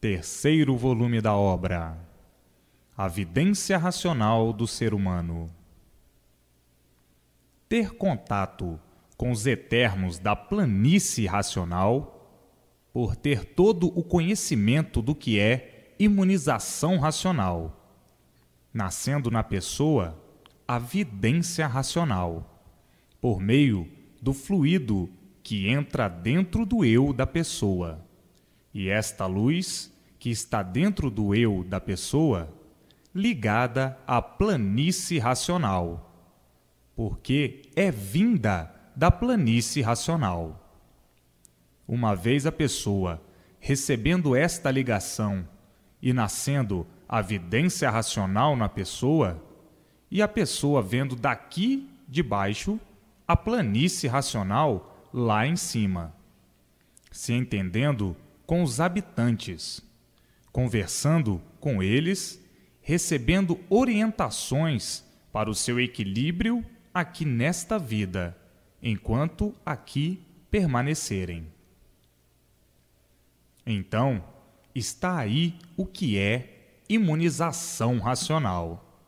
Terceiro volume da obra: A Vidência Racional do Ser Humano. Ter contato com os eternos da planície racional, por ter todo o conhecimento do que é imunização racional, nascendo na pessoa a vidência racional, por meio do fluido que entra dentro do eu da pessoa. E esta luz que está dentro do eu da pessoa, ligada à planície racional, porque é vinda da planície racional. Uma vez a pessoa recebendo esta ligação e nascendo a vidência racional na pessoa, e a pessoa vendo daqui de baixo a planície racional lá em cima, se entendendo com os habitantes, conversando com eles, recebendo orientações para o seu equilíbrio aqui nesta vida, enquanto aqui permanecerem. Então, está aí o que é imunização racional.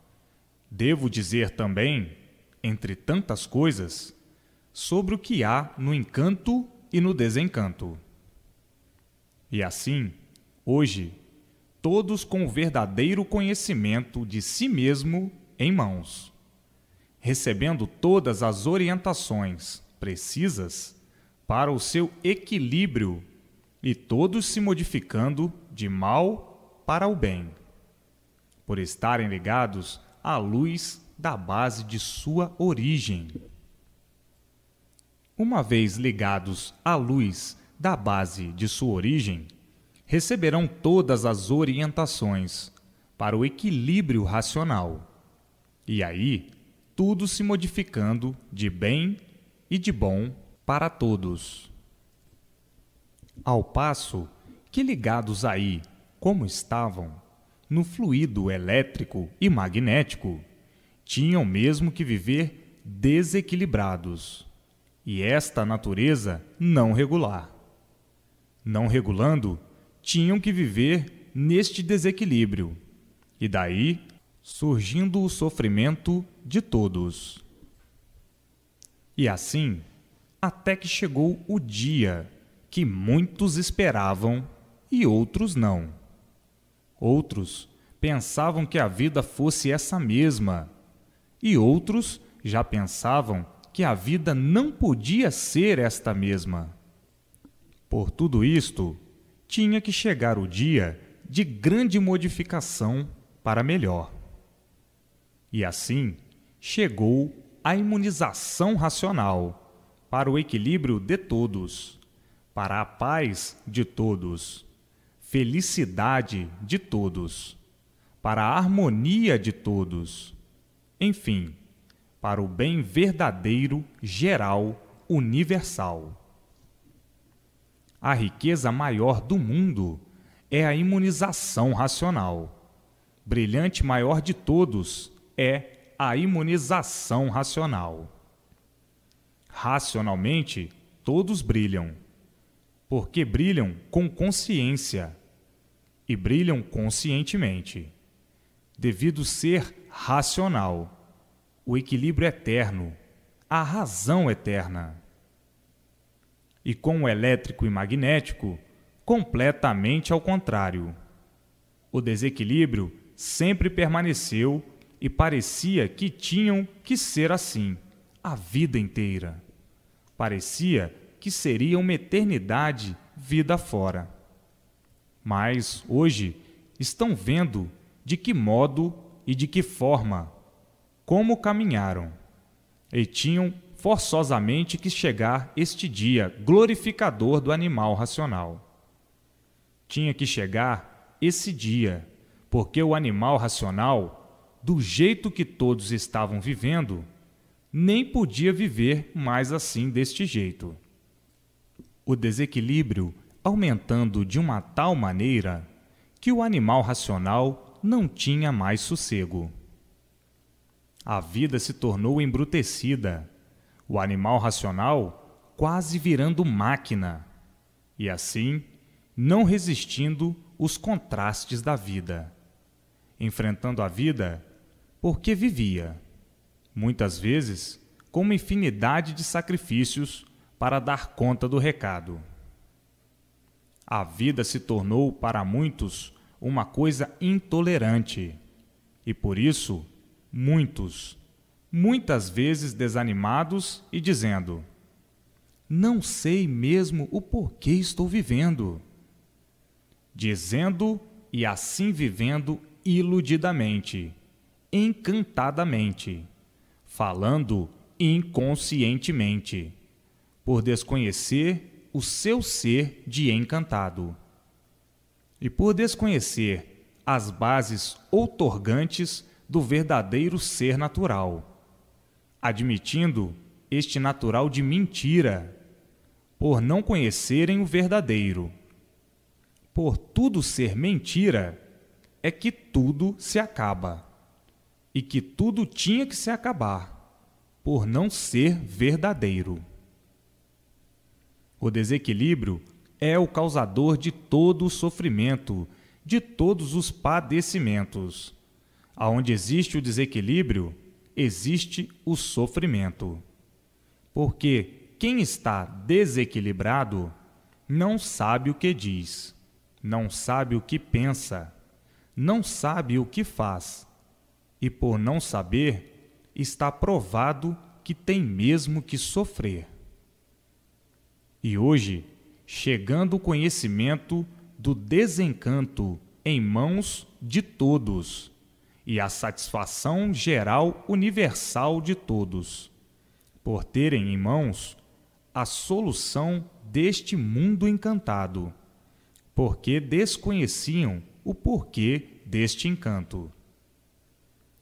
Devo dizer também, entre tantas coisas, sobre o que há no encanto e no desencanto. E assim, hoje, todos com o verdadeiro conhecimento de si mesmo em mãos, recebendo todas as orientações precisas para o seu equilíbrio e todos se modificando de mal para o bem, por estarem ligados à luz da base de sua origem. Uma vez ligados à luz da base de sua origem, receberão todas as orientações para o equilíbrio racional, e aí tudo se modificando de bem e de bom para todos. Ao passo que ligados aí, como estavam, no fluido elétrico e magnético, tinham mesmo que viver desequilibrados, e esta natureza não regular. Não regulando, tinham que viver neste desequilíbrio, e daí surgindo o sofrimento de todos. E assim, até que chegou o dia que muitos esperavam e outros não. Outros pensavam que a vida fosse essa mesma, e outros já pensavam que a vida não podia ser esta mesma. Por tudo isto, tinha que chegar o dia de grande modificação para melhor. E assim, chegou a imunização racional para o equilíbrio de todos, para a paz de todos, felicidade de todos, para a harmonia de todos, enfim, para o bem verdadeiro, geral, universal. A riqueza maior do mundo é a imunização racional. Brilhante maior de todos é a imunização racional. Racionalmente, todos brilham, porque brilham com consciência e brilham conscientemente, devido ser racional, o equilíbrio eterno, a razão eterna. E com o elétrico e magnético, completamente ao contrário. O desequilíbrio sempre permaneceu e parecia que tinham que ser assim, a vida inteira. Parecia que seria uma eternidade vida fora. Mas, hoje, estão vendo de que modo e de que forma, como caminharam, e tinham forçosamente que chegar este dia glorificador do animal racional. Tinha que chegar esse dia, porque o animal racional, do jeito que todos estavam vivendo, nem podia viver mais assim deste jeito. O desequilíbrio aumentando de uma tal maneira que o animal racional não tinha mais sossego. A vida se tornou embrutecida, o animal racional quase virando máquina, e assim, não resistindo os contrastes da vida, enfrentando a vida porque vivia, muitas vezes com uma infinidade de sacrifícios para dar conta do recado. A vida se tornou para muitos uma coisa intolerante e por isso muitas vezes desanimados e dizendo: não sei mesmo o porquê estou vivendo. Dizendo e assim vivendo iludidamente, encantadamente, falando inconscientemente, por desconhecer o seu ser de encantado. E por desconhecer as bases outorgantes do verdadeiro ser natural, admitindo este natural de mentira, por não conhecerem o verdadeiro. Por tudo ser mentira, é que tudo se acaba, e que tudo tinha que se acabar, por não ser verdadeiro. O desequilíbrio é o causador de todo o sofrimento, de todos os padecimentos. Aonde existe o desequilíbrio, existe o sofrimento. Porque quem está desequilibrado não sabe o que diz, não sabe o que pensa, não sabe o que faz, e por não saber, está provado que tem mesmo que sofrer. E hoje, chegando o conhecimento do desencanto em mãos de todos e a satisfação geral universal de todos, por terem em mãos a solução deste mundo encantado, porque desconheciam o porquê deste encanto.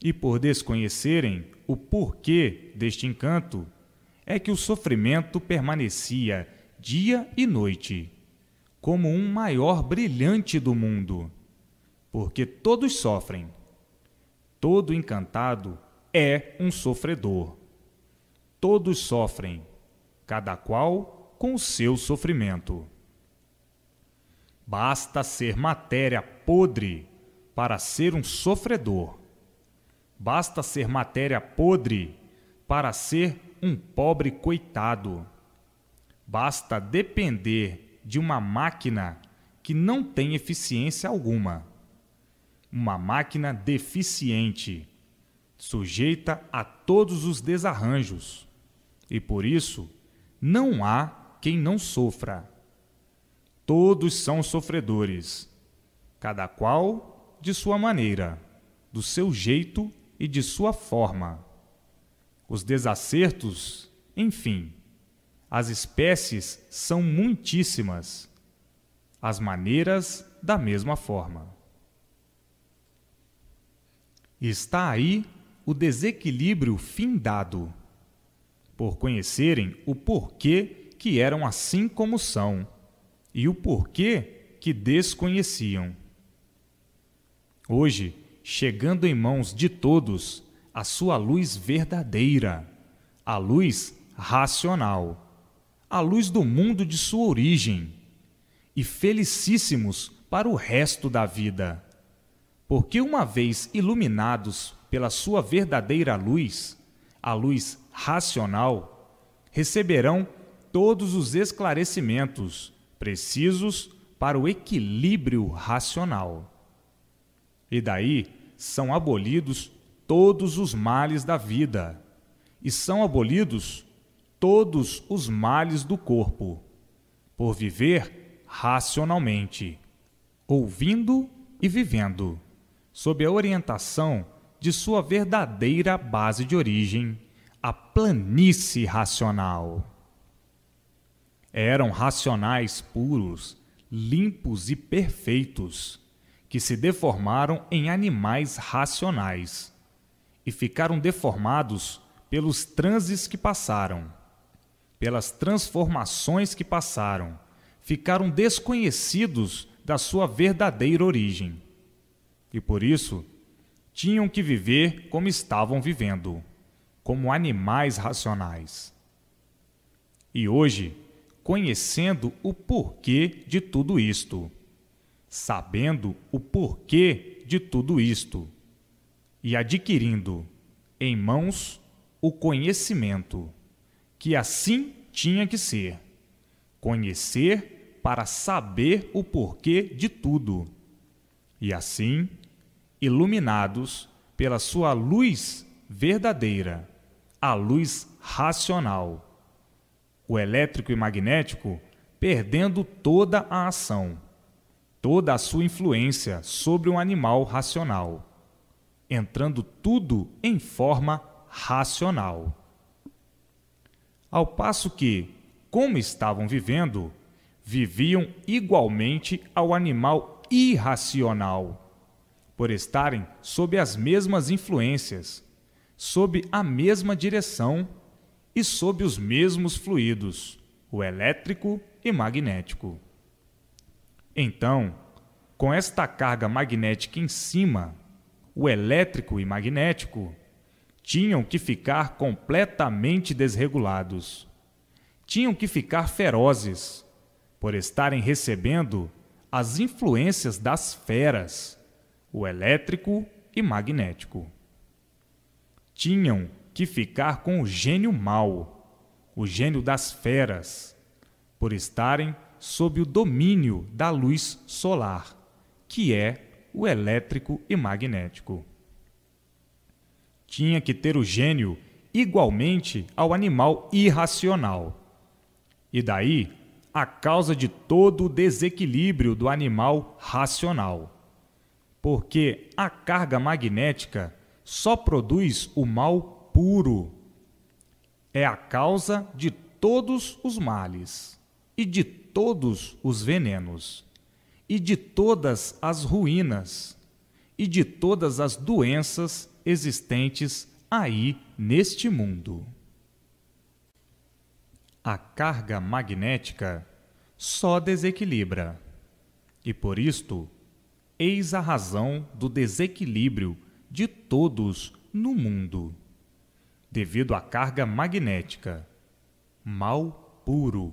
E por desconhecerem o porquê deste encanto, é que o sofrimento permanecia dia e noite, como um maior brilhante do mundo, porque todos sofrem. Todo encantado é um sofredor. Todos sofrem, cada qual com o seu sofrimento. Basta ser matéria podre para ser um sofredor. Basta ser matéria podre para ser um pobre coitado. Basta depender de uma máquina que não tem eficiência alguma. Uma máquina deficiente, sujeita a todos os desarranjos. E por isso, não há quem não sofra. Todos são sofredores, cada qual de sua maneira, do seu jeito e de sua forma. Os desacertos, enfim, as espécies são muitíssimas, as maneiras da mesma forma. Está aí o desequilíbrio findado, por conhecerem o porquê que eram assim como são e o porquê que desconheciam. Hoje, chegando em mãos de todos a sua luz verdadeira, a luz racional, a luz do mundo de sua origem, e felicíssimos para o resto da vida, porque uma vez iluminados pela sua verdadeira luz, a luz racional, receberão todos os esclarecimentos precisos para o equilíbrio racional. E daí são abolidos todos os males da vida, e são abolidos todos os males do corpo, por viver racionalmente, ouvindo e vivendo, sob a orientação de sua verdadeira base de origem, a planície racional. Eram racionais puros, limpos e perfeitos, que se deformaram em animais racionais e ficaram deformados pelos transes que passaram, pelas transformações que passaram, ficaram desconhecidos da sua verdadeira origem. E por isso, tinham que viver como estavam vivendo, como animais racionais. E hoje, conhecendo o porquê de tudo isto, sabendo o porquê de tudo isto e adquirindo em mãos o conhecimento, que assim tinha que ser, conhecer para saber o porquê de tudo, e assim, iluminados pela sua luz verdadeira, a luz racional, o elétrico e magnético perdendo toda a ação, toda a sua influência sobre um animal racional, entrando tudo em forma racional. Ao passo que, como estavam vivendo, viviam igualmente ao animal irracional, por estarem sob as mesmas influências, sob a mesma direção e sob os mesmos fluidos, o elétrico e magnético. Então, com esta carga magnética em cima, o elétrico e magnético tinham que ficar completamente desregulados. Tinham que ficar ferozes, por estarem recebendo as influências das feras, o elétrico e magnético. Tinham que ficar com o gênio mau, o gênio das feras, por estarem sob o domínio da luz solar, que é o elétrico e magnético. Tinha que ter o gênio igualmente ao animal irracional. E daí a causa de todo o desequilíbrio do animal racional. Porque a carga magnética só produz o mal puro. É a causa de todos os males e de todos os venenos e de todas as ruínas e de todas as doenças existentes aí neste mundo. A carga magnética só desequilibra, e por isto, eis a razão do desequilíbrio de todos no mundo, devido à carga magnética. Mal puro,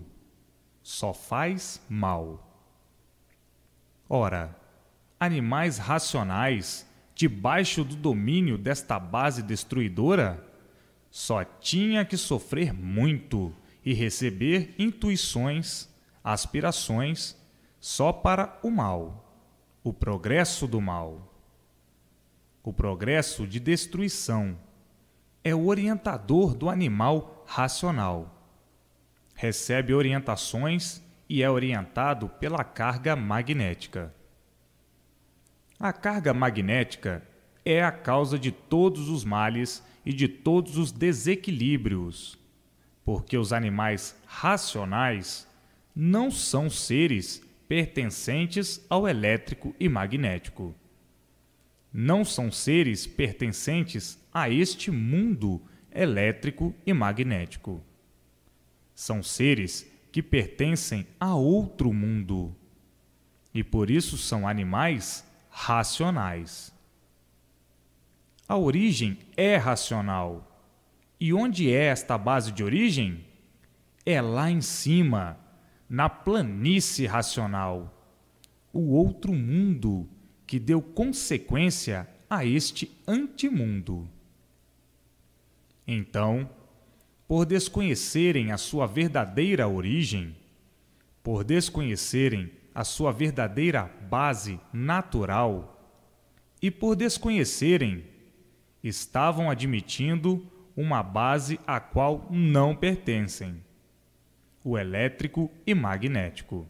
só faz mal. Ora, animais racionais, debaixo do domínio desta base destruidora, só tinha que sofrer muito e receber intuições, aspirações, só para o mal, o progresso do mal. O progresso de destruição é o orientador do animal racional. Recebe orientações e é orientado pela carga magnética. A carga magnética é a causa de todos os males e de todos os desequilíbrios, porque os animais racionais não são seres pertencentes ao elétrico e magnético. Não são seres pertencentes a este mundo elétrico e magnético. São seres que pertencem a outro mundo e por isso são animais racionais. A origem é racional. E onde é esta base de origem? É lá em cima, na planície racional, o outro mundo que deu consequência a este antimundo. Então, por desconhecerem a sua verdadeira origem, por desconhecerem a sua verdadeira base natural e por desconhecerem, estavam admitindo uma base à qual não pertencem, o elétrico e magnético.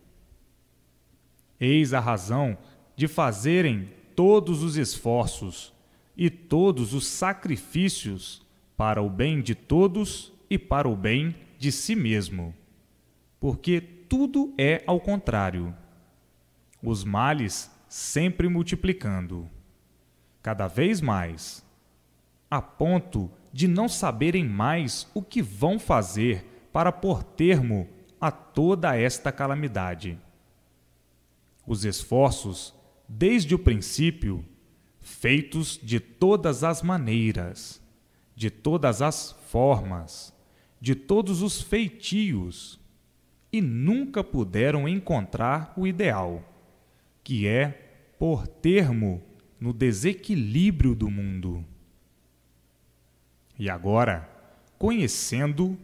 Eis a razão de fazerem todos os esforços e todos os sacrifícios para o bem de todos e para o bem de si mesmo, porque tudo é ao contrário. Os males sempre multiplicando, cada vez mais, a ponto de não saberem mais o que vão fazer para pôr termo a toda esta calamidade. Os esforços, desde o princípio, feitos de todas as maneiras, de todas as formas, de todos os feitios, e nunca puderam encontrar o ideal, que é pôr termo no desequilíbrio do mundo. E agora, conhecendo,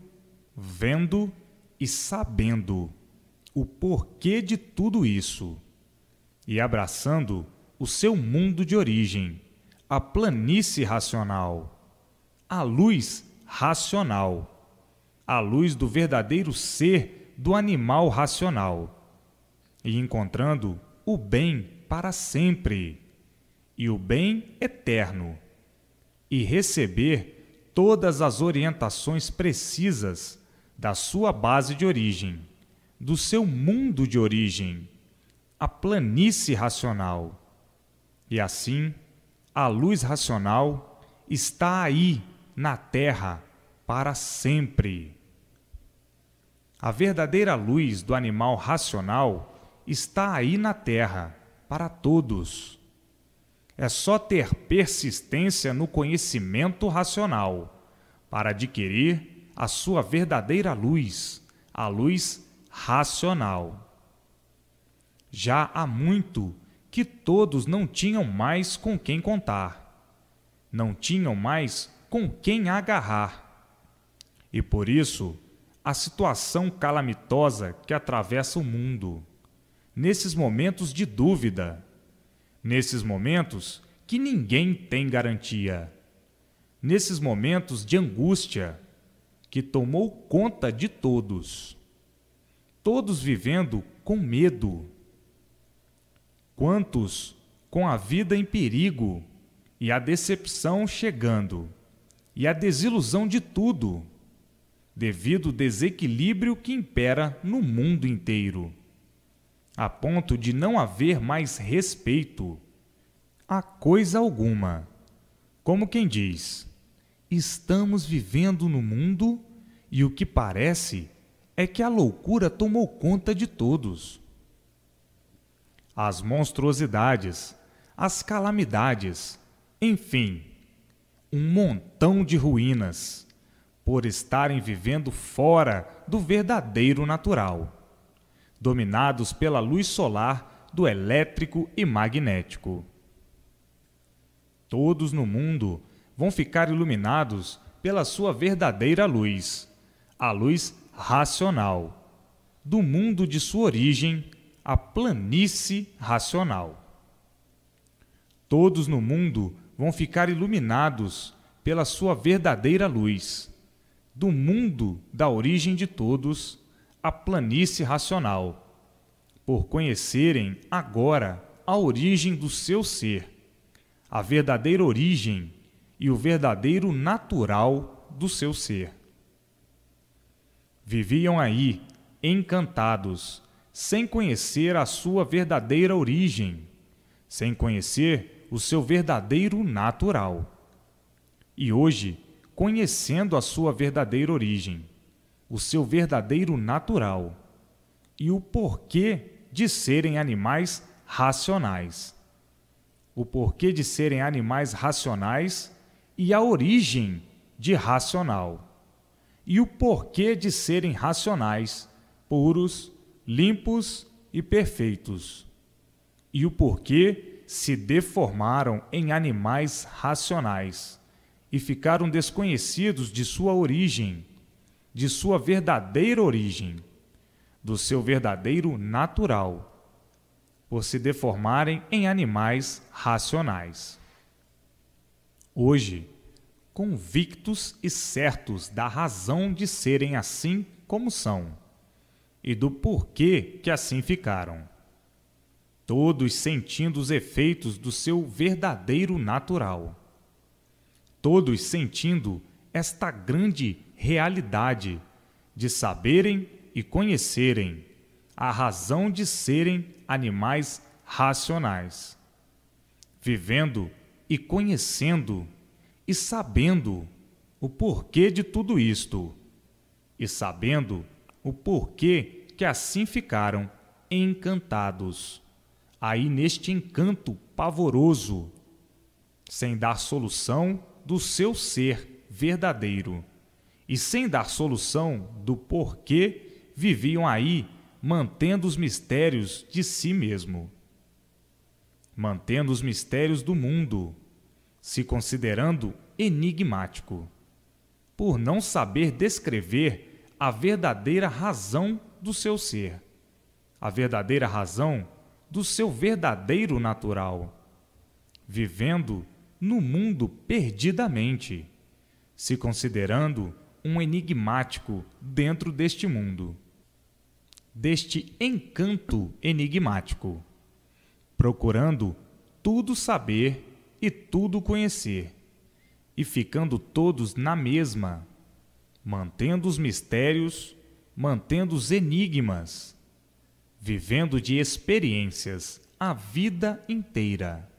vendo e sabendo o porquê de tudo isso, e abraçando o seu mundo de origem, a planície racional, a luz racional, a luz do verdadeiro ser do animal racional, e encontrando o bem para sempre, e o bem eterno, e receber todas as orientações precisas da sua base de origem, do seu mundo de origem, a planície racional. E assim, a luz racional está aí na Terra para sempre. A verdadeira luz do animal racional está aí na Terra para todos. É só ter persistência no conhecimento racional para adquirir a sua verdadeira luz, a luz racional. Já há muito que todos não tinham mais com quem contar, não tinham mais com quem agarrar. E por isso, a situação calamitosa que atravessa o mundo, nesses momentos de dúvida, nesses momentos que ninguém tem garantia, nesses momentos de angústia que tomou conta de todos, todos vivendo com medo. Quantos com a vida em perigo e a decepção chegando e a desilusão de tudo, devido ao desequilíbrio que impera no mundo inteiro, a ponto de não haver mais respeito a coisa alguma. Como quem diz, estamos vivendo no mundo e o que parece é que a loucura tomou conta de todos. As monstruosidades, as calamidades, enfim, um montão de ruínas, por estarem vivendo fora do verdadeiro natural, dominados pela luz solar do elétrico e magnético. Todos no mundo vão ficar iluminados pela sua verdadeira luz, a luz racional, do mundo de sua origem, a planície racional. Todos no mundo vão ficar iluminados pela sua verdadeira luz, do mundo da origem de todos, a planície racional, por conhecerem agora a origem do seu ser, a verdadeira origem e o verdadeiro natural do seu ser. Viviam aí, encantados, sem conhecer a sua verdadeira origem, sem conhecer o seu verdadeiro natural. E hoje, conhecendo a sua verdadeira origem, o seu verdadeiro natural e o porquê de serem animais racionais. O porquê de serem animais racionais e a origem de racional. E o porquê de serem racionais, puros, limpos e perfeitos. E o porquê se deformaram em animais racionais e ficaram desconhecidos de sua origem, de sua verdadeira origem, do seu verdadeiro natural, por se deformarem em animais racionais. Hoje, convictos e certos da razão de serem assim como são, e do porquê que assim ficaram, todos sentindo os efeitos do seu verdadeiro natural, todos sentindo esta grande realidade de saberem e conhecerem a razão de serem animais racionais, vivendo e conhecendo e sabendo o porquê de tudo isto, e sabendo o porquê que assim ficaram encantados, aí neste encanto pavoroso, sem dar solução do seu ser verdadeiro, e sem dar solução do porquê viviam aí mantendo os mistérios de si mesmo. mantendo os mistérios do mundo, se considerando enigmático, por não saber descrever a verdadeira razão do seu ser, a verdadeira razão do seu verdadeiro natural, vivendo no mundo perdidamente, se considerando um enigmático dentro deste mundo, deste encanto enigmático, procurando tudo saber e tudo conhecer, e ficando todos na mesma, mantendo os mistérios, mantendo os enigmas, vivendo de experiências a vida inteira,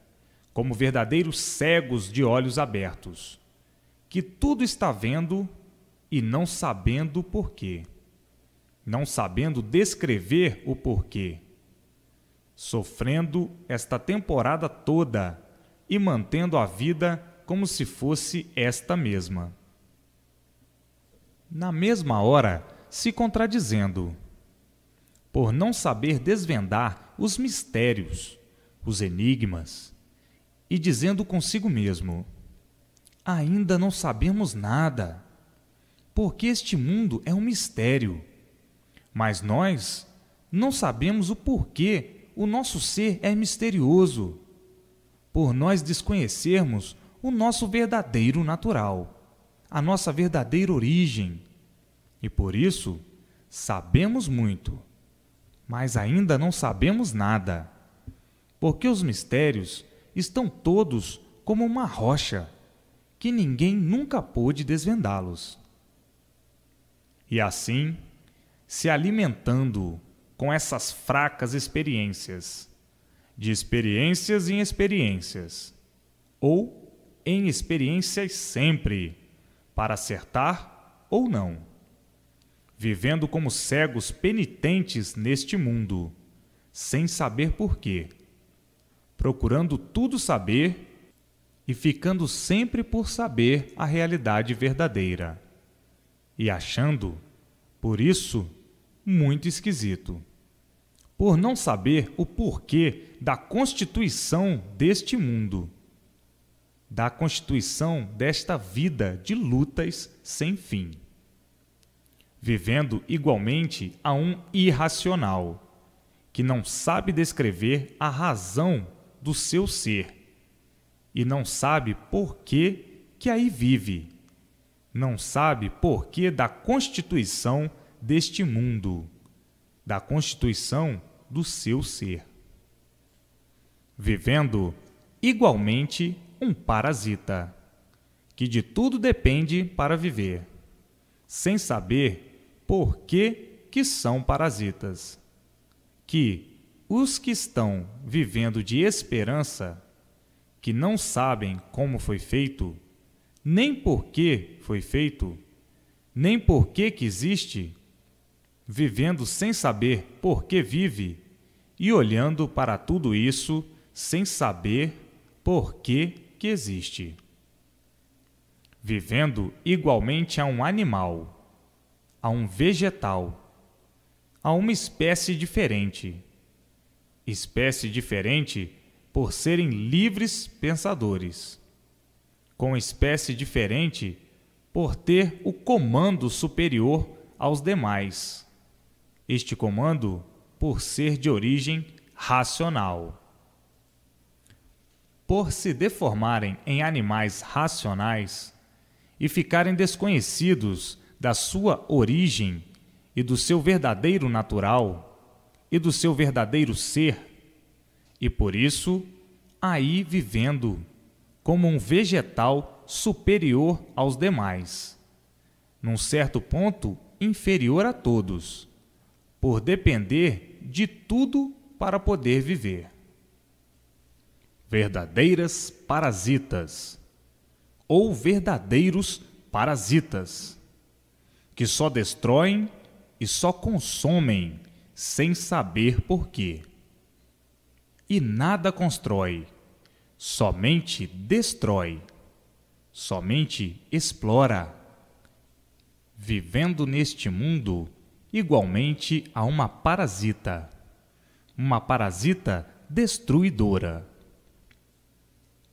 como verdadeiros cegos de olhos abertos, que tudo está vendo e não sabendo o porquê, não sabendo descrever o porquê, sofrendo esta temporada toda e mantendo a vida como se fosse esta mesma. Na mesma hora, se contradizendo, por não saber desvendar os mistérios, os enigmas, e dizendo consigo mesmo: ainda não sabemos nada, porque este mundo é um mistério, mas nós não sabemos o porquê o nosso ser é misterioso, por nós desconhecermos o nosso verdadeiro natural, a nossa verdadeira origem, e por isso sabemos muito, mas ainda não sabemos nada, porque os mistérios estão todos como uma rocha, que ninguém nunca pôde desvendá-los. E assim, se alimentando com essas fracas experiências, de experiências em experiências, ou em experiências sempre, para acertar ou não, vivendo como cegos penitentes neste mundo, sem saber porquê, procurando tudo saber e ficando sempre por saber a realidade verdadeira, e achando, por isso, muito esquisito, por não saber o porquê da constituição deste mundo, da constituição desta vida de lutas sem fim, vivendo igualmente a um irracional, que não sabe descrever a razão do seu ser, e não sabe por que aí vive, não sabe por que da constituição deste mundo, da constituição do seu ser, vivendo igualmente um parasita, que de tudo depende para viver, sem saber por que são parasitas, que os que estão vivendo de esperança, que não sabem como foi feito, nem por que foi feito, nem por que existe, vivendo sem saber por que vive e olhando para tudo isso sem saber por que existe. Vivendo igualmente a um animal, a um vegetal, a uma espécie diferente por serem livres pensadores, com espécie diferente por ter o comando superior aos demais, este comando por ser de origem racional. Por se deformarem em animais racionais e ficarem desconhecidos da sua origem e do seu verdadeiro natural e do seu verdadeiro ser, e por isso aí vivendo como um vegetal superior aos demais, num certo ponto inferior a todos, por depender de tudo para poder viver. Verdadeiras parasitas, ou verdadeiros parasitas, que só destroem e só consomem sem saber porquê. E nada constrói, somente destrói, somente explora, vivendo neste mundo igualmente a uma parasita destruidora,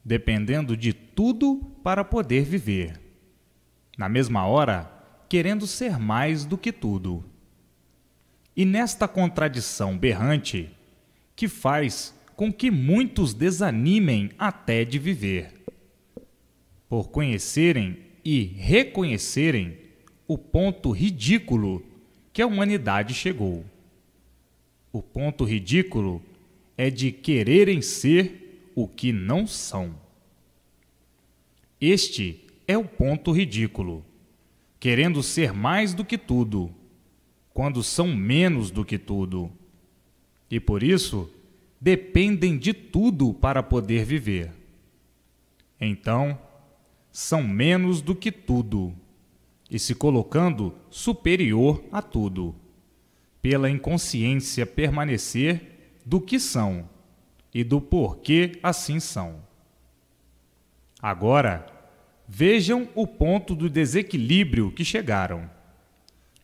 dependendo de tudo para poder viver. Na mesma hora, querendo ser mais do que tudo. E nesta contradição berrante, que faz com que muitos desanimem até de viver, por conhecerem e reconhecerem o ponto ridículo que a humanidade chegou. O ponto ridículo é de quererem ser o que não são. Este é o ponto ridículo, querendo ser mais do que tudo, quando são menos do que tudo. E por isso, dependem de tudo para poder viver. Então, são menos do que tudo, e se colocando superior a tudo, pela inconsciência permanecer do que são e do porquê assim são. Agora, vejam o ponto do desequilíbrio que chegaram,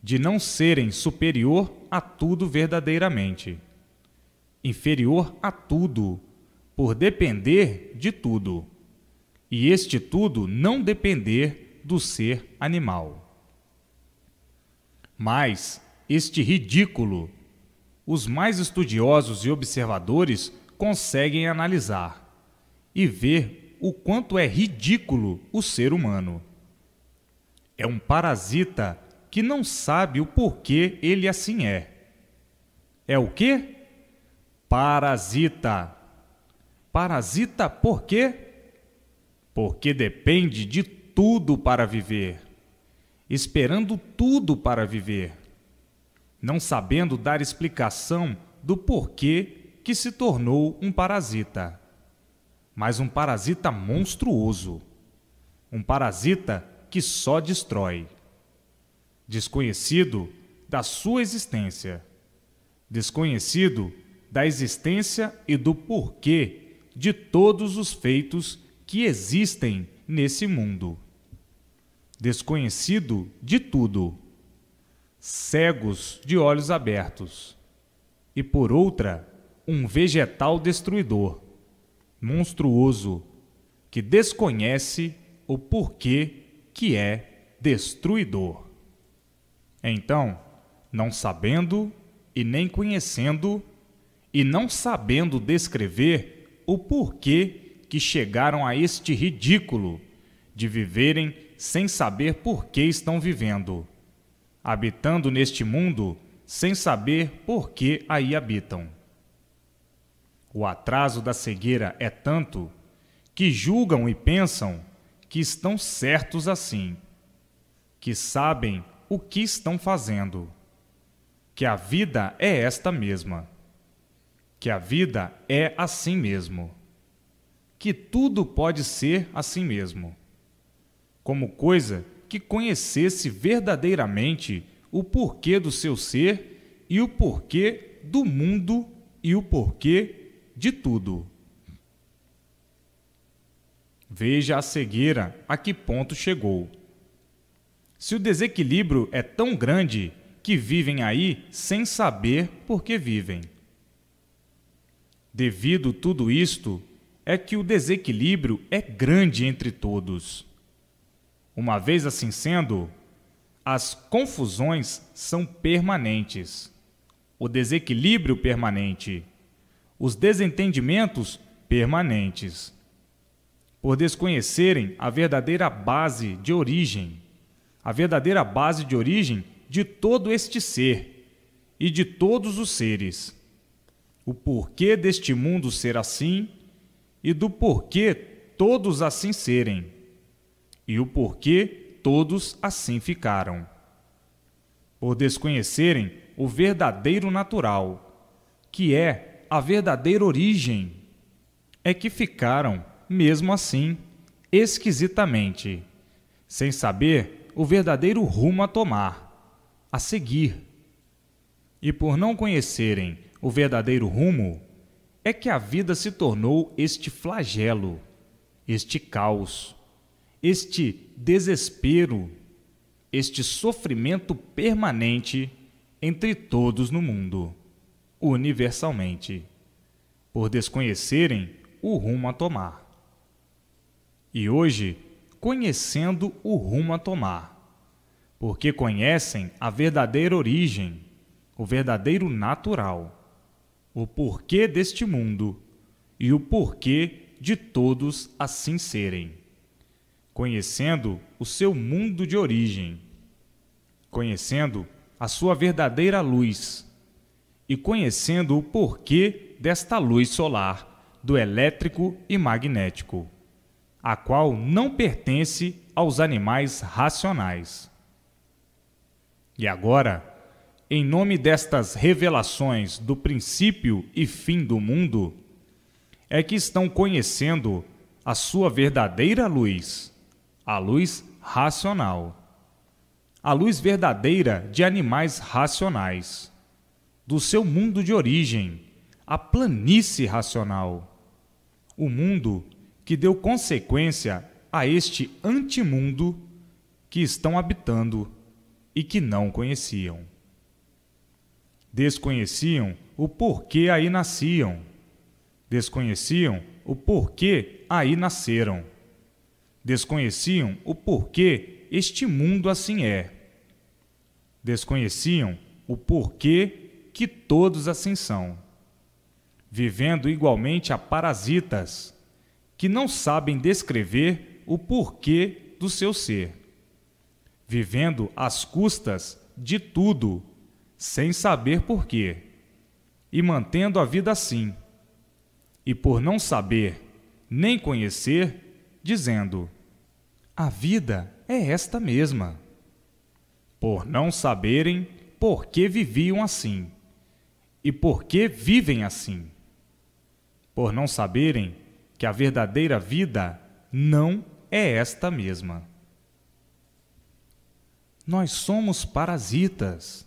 de não serem superior a tudo verdadeiramente, inferior a tudo, por depender de tudo, e este tudo não depender do ser animal. Mas este ridículo, os mais estudiosos e observadores conseguem analisar e ver o quanto é ridículo o ser humano. É um parasita que não sabe o porquê ele assim é. É o quê? Parasita. Parasita por quê? Porque depende de tudo para viver, esperando tudo para viver, não sabendo dar explicação do porquê que se tornou um parasita, mas um parasita monstruoso, um parasita que só destrói, desconhecido da sua existência, desconhecido da existência e do porquê de todos os feitos que existem nesse mundo, desconhecido de tudo, cegos de olhos abertos, e por outra, um vegetal destruidor, monstruoso, que desconhece o porquê que é destruidor. Então, não sabendo e nem conhecendo, e não sabendo descrever o porquê que chegaram a este ridículo de viverem sem saber por que estão vivendo, habitando neste mundo sem saber por que aí habitam. O atraso da cegueira é tanto que julgam e pensam que estão certos assim, que sabem o que estão fazendo, que a vida é esta mesma, que a vida é assim mesmo, que tudo pode ser assim mesmo, como coisa que conhecesse verdadeiramente o porquê do seu ser e o porquê do mundo e o porquê de tudo. Veja a cegueira a que ponto chegou. Se o desequilíbrio é tão grande que vivem aí sem saber por que vivem. Devido tudo isto, é que o desequilíbrio é grande entre todos. Uma vez assim sendo, as confusões são permanentes, o desequilíbrio permanente, os desentendimentos permanentes, por desconhecerem a verdadeira base de origem, de todo este ser e de todos os seres, o porquê deste mundo ser assim e do porquê todos assim serem, e o porquê todos assim ficaram. Por desconhecerem o verdadeiro natural, que é a verdadeira origem, é que ficaram, mesmo assim, esquisitamente, sem saber o verdadeiro rumo a tomar, a seguir. E por não conhecerem o verdadeiro rumo, é que a vida se tornou este flagelo, este caos, este desespero, este sofrimento permanente entre todos no mundo, universalmente, por desconhecerem o rumo a tomar. e hoje conhecendo o rumo a tomar, porque conhecem a verdadeira origem, o verdadeiro natural, o porquê deste mundo e o porquê de todos assim serem, conhecendo o seu mundo de origem, conhecendo a sua verdadeira luz e conhecendo o porquê desta luz solar, do elétrico e magnético, a qual não pertence aos animais racionais. E agora, em nome destas revelações do princípio e fim do mundo, é que estão conhecendo a sua verdadeira luz, a luz racional, a luz verdadeira de animais racionais, do seu mundo de origem, a planície racional, o mundo que deu consequência a este antimundo que estão habitando e que não conheciam. Desconheciam o porquê aí nasciam, desconheciam o porquê aí nasceram, desconheciam o porquê este mundo assim é, desconheciam o porquê que todos assim são, vivendo igualmente a parasitas, que não sabem descrever o porquê do seu ser, vivendo às custas de tudo, sem saber porquê, e mantendo a vida assim, e por não saber nem conhecer, dizendo: a vida é esta mesma. Por não saberem por que viviam assim, e por que vivem assim. Por não saberem que a verdadeira vida não é esta mesma. Nós somos parasitas,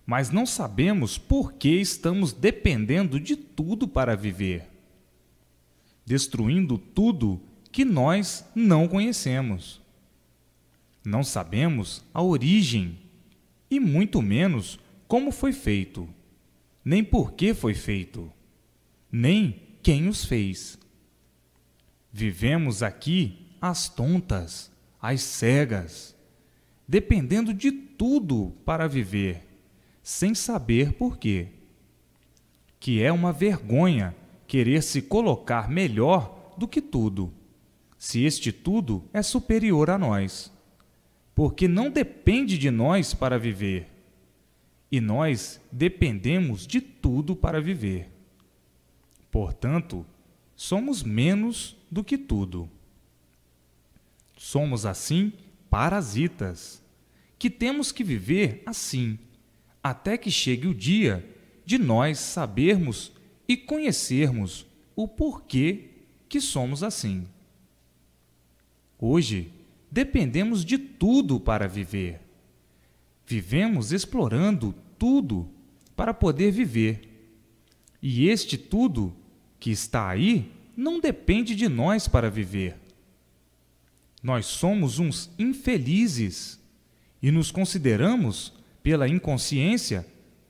mas não sabemos por que estamos dependendo de tudo para viver, destruindo tudo que nós não conhecemos. Não sabemos a origem e muito menos como foi feito, nem por que foi feito, nem quem os fez. Vivemos aqui às tontas, às cegas, dependendo de tudo para viver, sem saber por quê. Que é uma vergonha querer se colocar melhor do que tudo, se este tudo é superior a nós, porque não depende de nós para viver, e nós dependemos de tudo para viver. Portanto, somos menos do que tudo. Somos, assim, parasitas, que temos que viver assim, até que chegue o dia de nós sabermos e conhecermos o porquê que somos assim. Hoje, dependemos de tudo para viver. Vivemos explorando tudo para poder viver. E este tudo que está aí não depende de nós para viver. Nós somos uns infelizes e nos consideramos, pela inconsciência,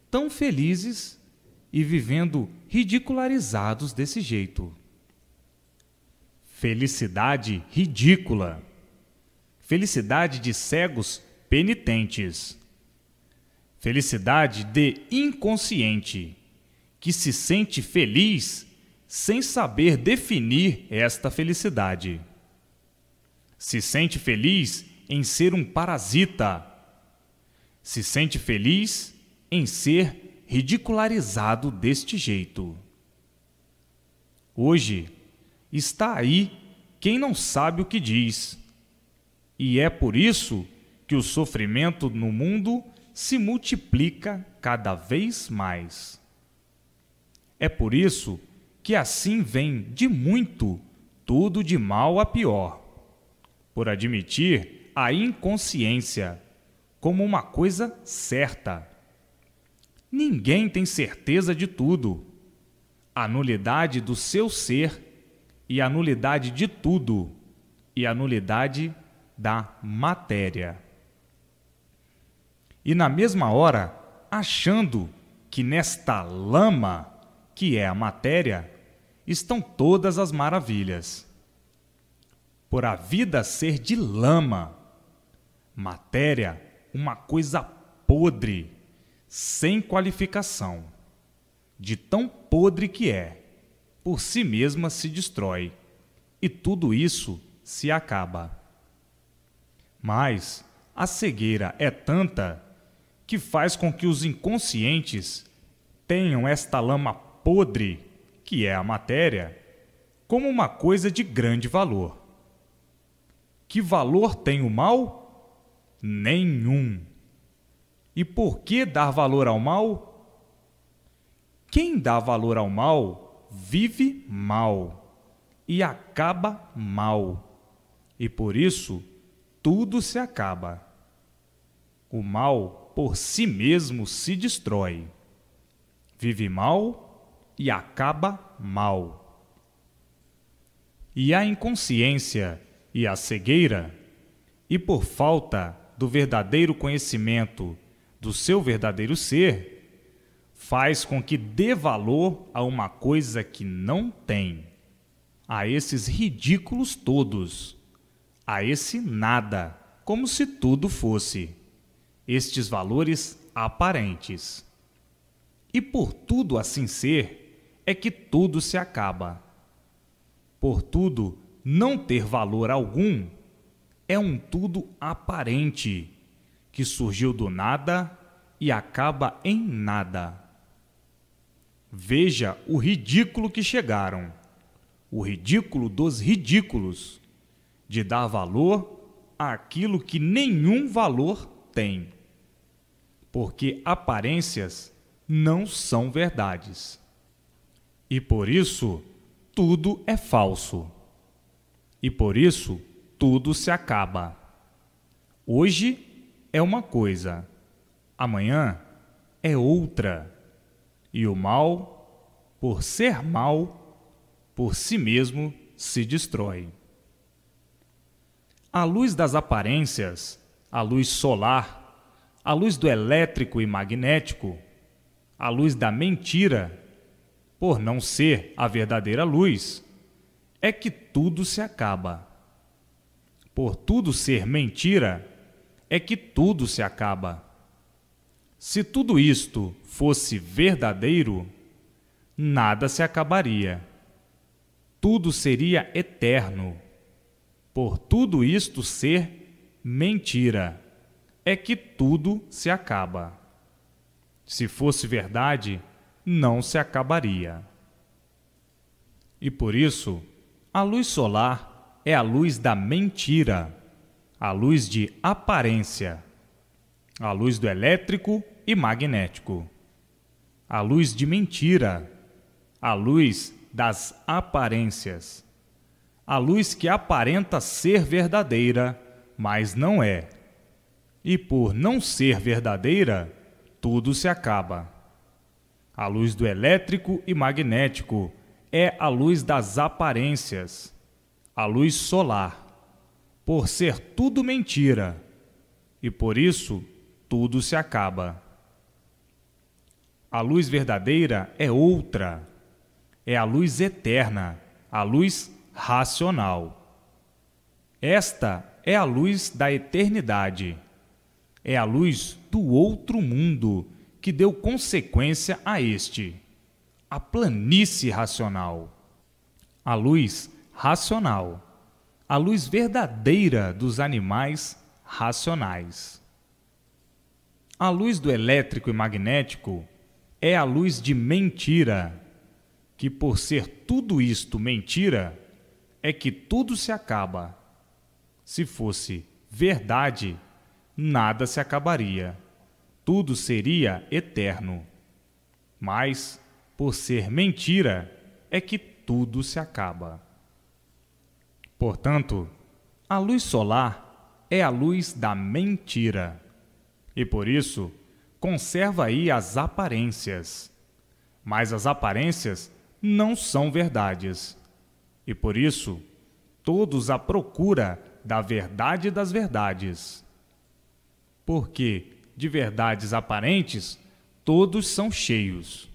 tão felizes e vivendo ridicularizados desse jeito. Felicidade ridícula. Felicidade de cegos penitentes. Felicidade de inconsciente, que se sente feliz sem saber definir esta felicidade. Se sente feliz em ser um parasita. Se sente feliz em ser ridicularizado deste jeito. Hoje está aí quem não sabe o que diz, e é por isso que o sofrimento no mundo se multiplica cada vez mais. É por isso que assim vem de muito tudo de mal a pior, por admitir a inconsciência como uma coisa certa. Ninguém tem certeza de tudo. A nulidade do seu ser e a nulidade de tudo e a nulidade da matéria. E na mesma hora, achando que nesta lama, que é a matéria, estão todas as maravilhas. por a vida ser de lama, matéria, uma coisa podre, sem qualificação, de tão podre que é, por si mesma se destrói, e tudo isso se acaba. Mas a cegueira é tanta que faz com que os inconscientes tenham esta lama podre, que é a matéria, como uma coisa de grande valor. Que valor tem o mal? Nenhum. E por que dar valor ao mal? Quem dá valor ao mal vive mal e acaba mal. E por isso tudo se acaba. O mal por si mesmo se destrói. Vive mal e acaba mal. E a inconsciência e a cegueira, e por falta do verdadeiro conhecimento do seu verdadeiro ser, faz com que dê valor a uma coisa que não tem, a esses ridículos todos, a esse nada, como se tudo fosse, estes valores aparentes. E por tudo assim ser, é que tudo se acaba. Por tudo não ter valor algum, é um tudo aparente, que surgiu do nada e acaba em nada. Veja o ridículo que chegaram, o ridículo dos ridículos, de dar valor àquilo que nenhum valor tem, porque aparências não são verdades. E por isso, tudo é falso. E por isso, tudo se acaba. Hoje é uma coisa, amanhã é outra. E o mal, por ser mal, por si mesmo se destrói. A luz das aparências, a luz solar, a luz do elétrico e magnético, a luz da mentira, por não ser a verdadeira luz, é que tudo se acaba. Por tudo ser mentira, é que tudo se acaba. Se tudo isto fosse verdadeiro, nada se acabaria. Tudo seria eterno. Por tudo isto ser mentira, é que tudo se acaba. Se fosse verdade, não se acabaria. E por isso, a luz solar é a luz da mentira, a luz de aparência, a luz do elétrico e magnético, a luz de mentira, a luz das aparências, a luz que aparenta ser verdadeira, mas não é. E por não ser verdadeira, tudo se acaba. A luz do elétrico e magnético é a luz das aparências, a luz solar, por ser tudo mentira, e por isso tudo se acaba. A luz verdadeira é outra, é a luz eterna, a luz racional. Esta é a luz da eternidade, é a luz do outro mundo que deu consequência a este, a planície racional. A luz racional, a luz verdadeira dos animais racionais. A luz do elétrico e magnético é a luz de mentira, que por ser tudo isto mentira, é que tudo se acaba. Se fosse verdade, nada se acabaria, tudo seria eterno. Mas, por ser mentira, é que tudo se acaba. Portanto, a luz solar é a luz da mentira, e por isso conserva aí as aparências. Mas as aparências não são verdades, e por isso todos à procura da verdade das verdades. Porque de verdades aparentes todos são cheios,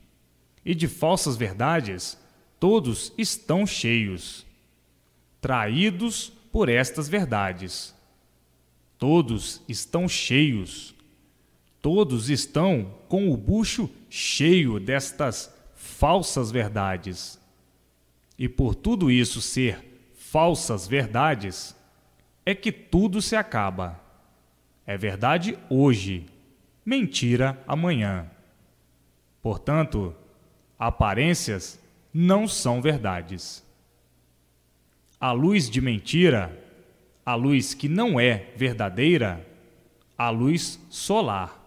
e de falsas verdades todos estão cheios, traídos por estas verdades. Todos estão cheios. Todos estão com o bucho cheio destas falsas verdades. E por tudo isso ser falsas verdades, é que tudo se acaba. É verdade hoje, mentira amanhã. Portanto, aparências não são verdades. A luz de mentira, a luz que não é verdadeira, a luz solar,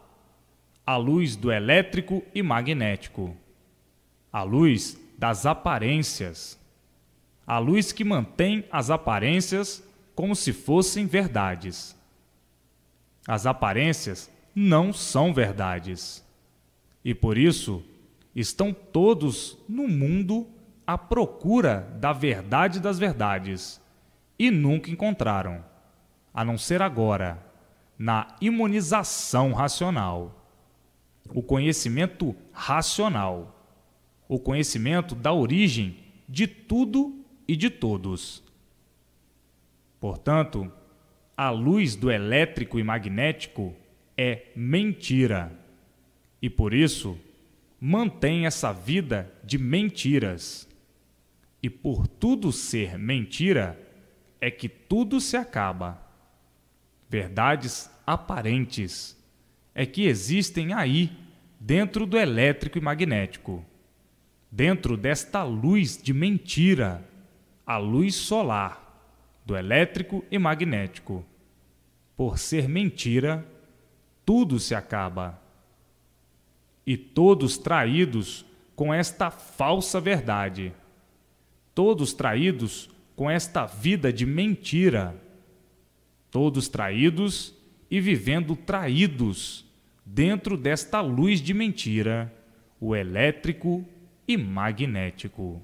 a luz do elétrico e magnético, a luz das aparências, a luz que mantém as aparências como se fossem verdades. As aparências não são verdades, e por isso estão todos no mundo à procura da verdade das verdades, e nunca encontraram, a não ser agora, na imunização racional. O conhecimento racional, o conhecimento da origem de tudo e de todos. Portanto, a luz do elétrico e magnético é mentira, e por isso mantém essa vida de mentiras. E por tudo ser mentira, é que tudo se acaba. Verdades aparentes é que existem aí, dentro do elétrico e magnético, dentro desta luz de mentira, a luz solar, do elétrico e magnético. Por ser mentira, tudo se acaba. E todos traídos com esta falsa verdade, todos traídos com esta vida de mentira, todos traídos e vivendo traídos dentro desta luz de mentira, o elétrico e magnético.